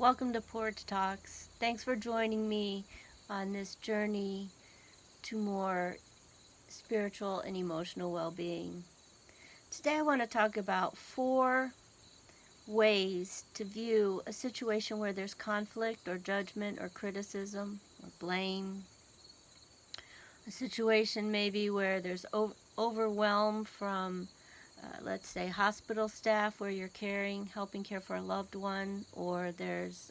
Welcome to Porch Talks. Thanks for joining me on this journey to more spiritual and emotional well-being. Today I want to talk about 4 ways to view a situation where there's conflict or judgment or criticism or blame. A situation maybe where there's overwhelm from let's say hospital staff where you're helping care for a loved one, or there's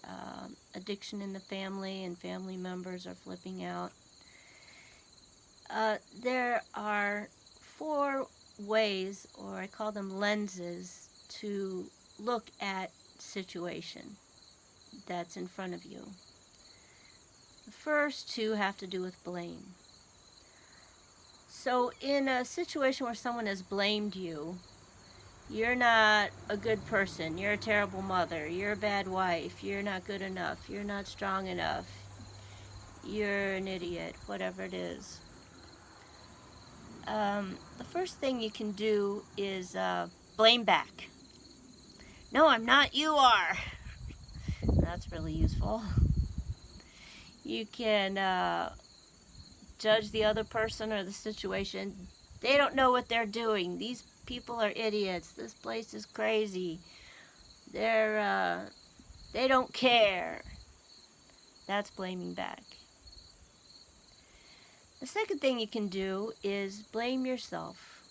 addiction in the family and family members are flipping out. There are 4 ways, or I call them lenses, to look at situation that's in front of you. The first 2 have to do with blame. So in a situation where someone has blamed you, you're not a good person, you're a terrible mother, you're a bad wife, you're not good enough, you're not strong enough, you're an idiot, whatever it is. The first thing you can do is blame back. No, I'm not, you are. That's really useful. You can judge the other person or the situation. They don't know what they're doing. These people are idiots. This place is crazy. They don't care. That's blaming back. The second thing you can do is blame yourself.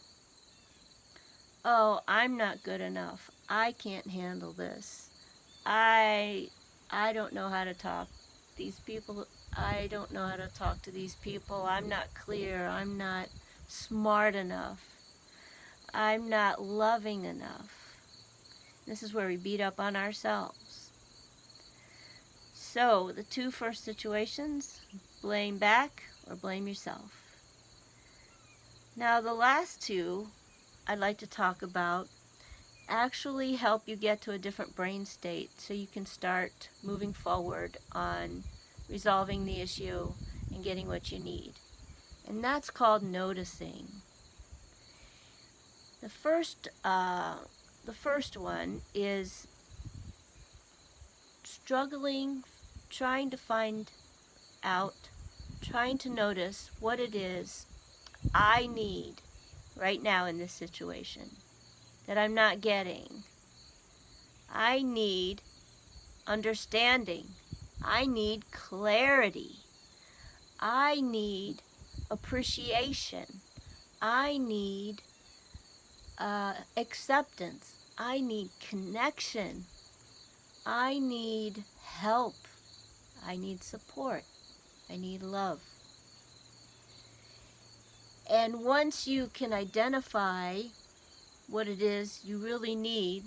Oh, I'm not good enough. I can't handle this. I don't know how to talk. I don't know how to talk to these people. I'm not clear. I'm not smart enough. I'm not loving enough. This is where we beat up on ourselves. So, the 2 first situations, blame back or blame yourself. Now, the last 2 I'd like to talk about actually help you get to a different brain state so you can start moving forward on resolving the issue and getting what you need. And that's called noticing. The first one is trying to find out, trying to notice what it is I need right now in this situation that I'm not getting. I need understanding. I need clarity. I need appreciation. I need acceptance. I need connection. I need help. I need support. I need love. And once you can identify what it is you really need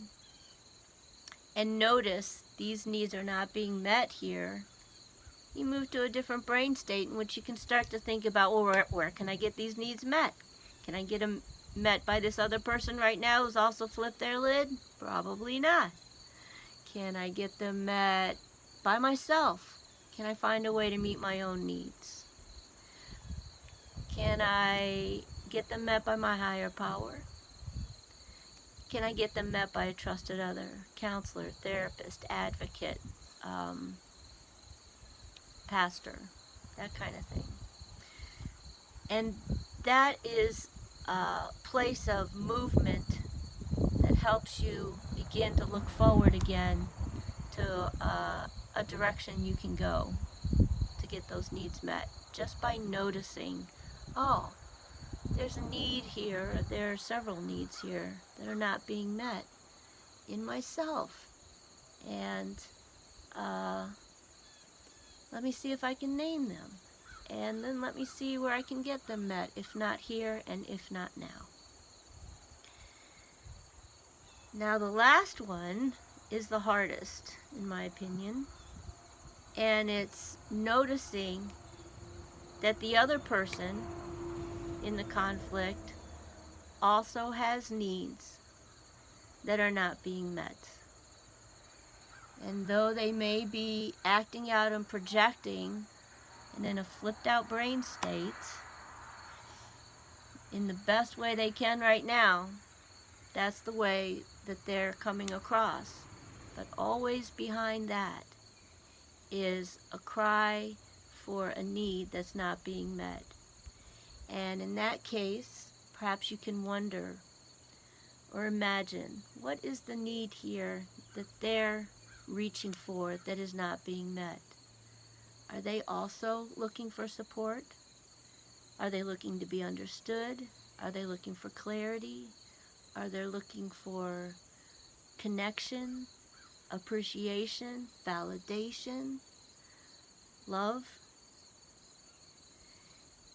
and notice these needs are not being met here, you move to a different brain state in which you can start to think about, well, where can I get these needs met? Can I get them met by this other person right now who's also flipped their lid? Probably not. Can I get them met by myself? Can I find a way to meet my own needs? Can I get them met by my higher power? Can I get them met by a trusted other, counselor, therapist, advocate, pastor, that kind of thing? And that is a place of movement that helps you begin to look forward again to a direction you can go to get those needs met, just by noticing, oh, there's a need here, or there are several needs here that are not being met in myself. And let me see if I can name them. And then let me see where I can get them met, if not here and if not now. Now the last one is the hardest, in my opinion. And it's noticing that the other person in the conflict also has needs that are not being met. And though they may be acting out and projecting and in a flipped out brain state in the best way they can right now, that's the way that they're coming across. But always behind that is a cry for a need that's not being met. And in that case, perhaps you can wonder or imagine, what is the need here that they're reaching for that is not being met? Are they also looking for support? Are they looking to be understood? Are they looking for clarity? Are they looking for connection, appreciation, validation, love?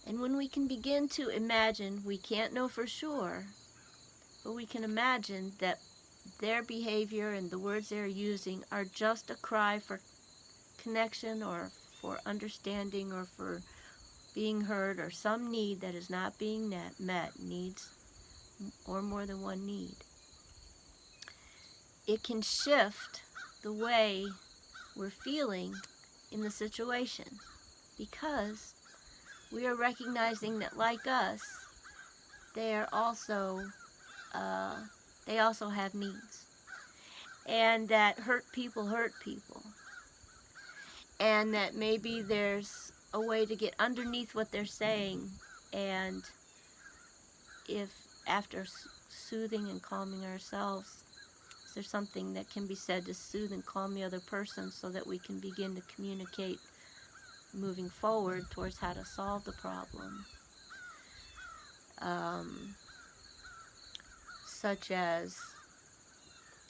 And when we can begin to imagine, we can't know for sure, but we can imagine that their behavior and the words they're using are just a cry for connection or for understanding or for being heard, or some need that is not being met, needs or more than one need. It can shift the way we're feeling in the situation, because we are recognizing that, like us, they also have needs, and that hurt people, and that maybe there's a way to get underneath what they're saying, and if after soothing and calming ourselves, is there something that can be said to soothe and calm the other person so that we can begin to communicate moving forward towards how to solve the problem? Such as,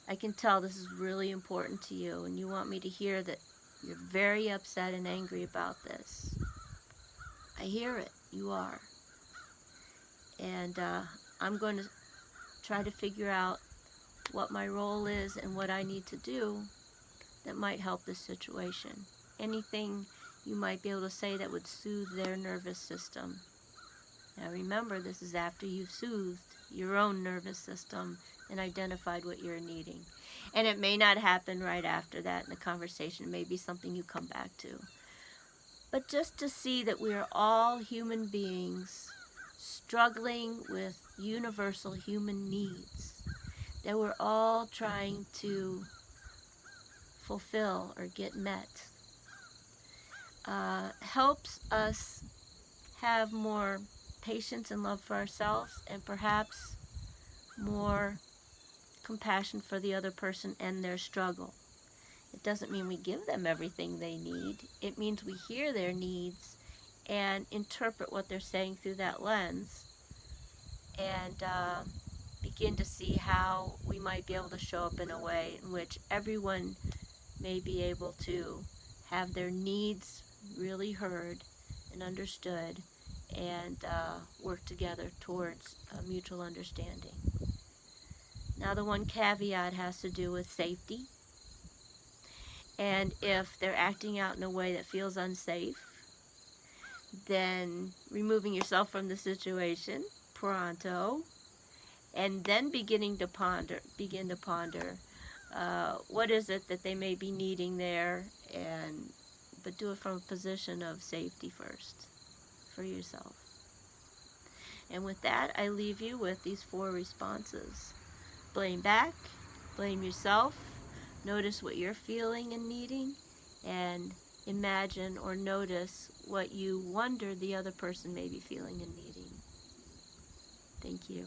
I can tell this is really important to you and you want me to hear that you're very upset and angry about this. I hear it, you are. And I'm going to try to figure out what my role is and what I need to do that might help this situation. Anything you might be able to say that would soothe their nervous system. Now remember, this is after you've soothed your own nervous system and identified what you're needing. And it may not happen right after that in the conversation. It may be something you come back to. But just to see that we are all human beings struggling with universal human needs that we're all trying to fulfill or get met, helps us have more patience and love for ourselves, and perhaps more compassion for the other person and their struggle. It doesn't mean we give them everything they need. It means we hear their needs and interpret what they're saying through that lens, and begin to see how we might be able to show up in a way in which everyone may be able to have their needs really heard and understood, and work together towards a mutual understanding. Now, the one caveat has to do with safety. And if they're acting out in a way that feels unsafe, then removing yourself from the situation pronto, and then begin to ponder what is it that they may be needing there, but do it from a position of safety first for yourself. And with that, I leave you with these 4 responses. Blame back, blame yourself, notice what you're feeling and needing, and imagine or notice what you wonder the other person may be feeling and needing. Thank you.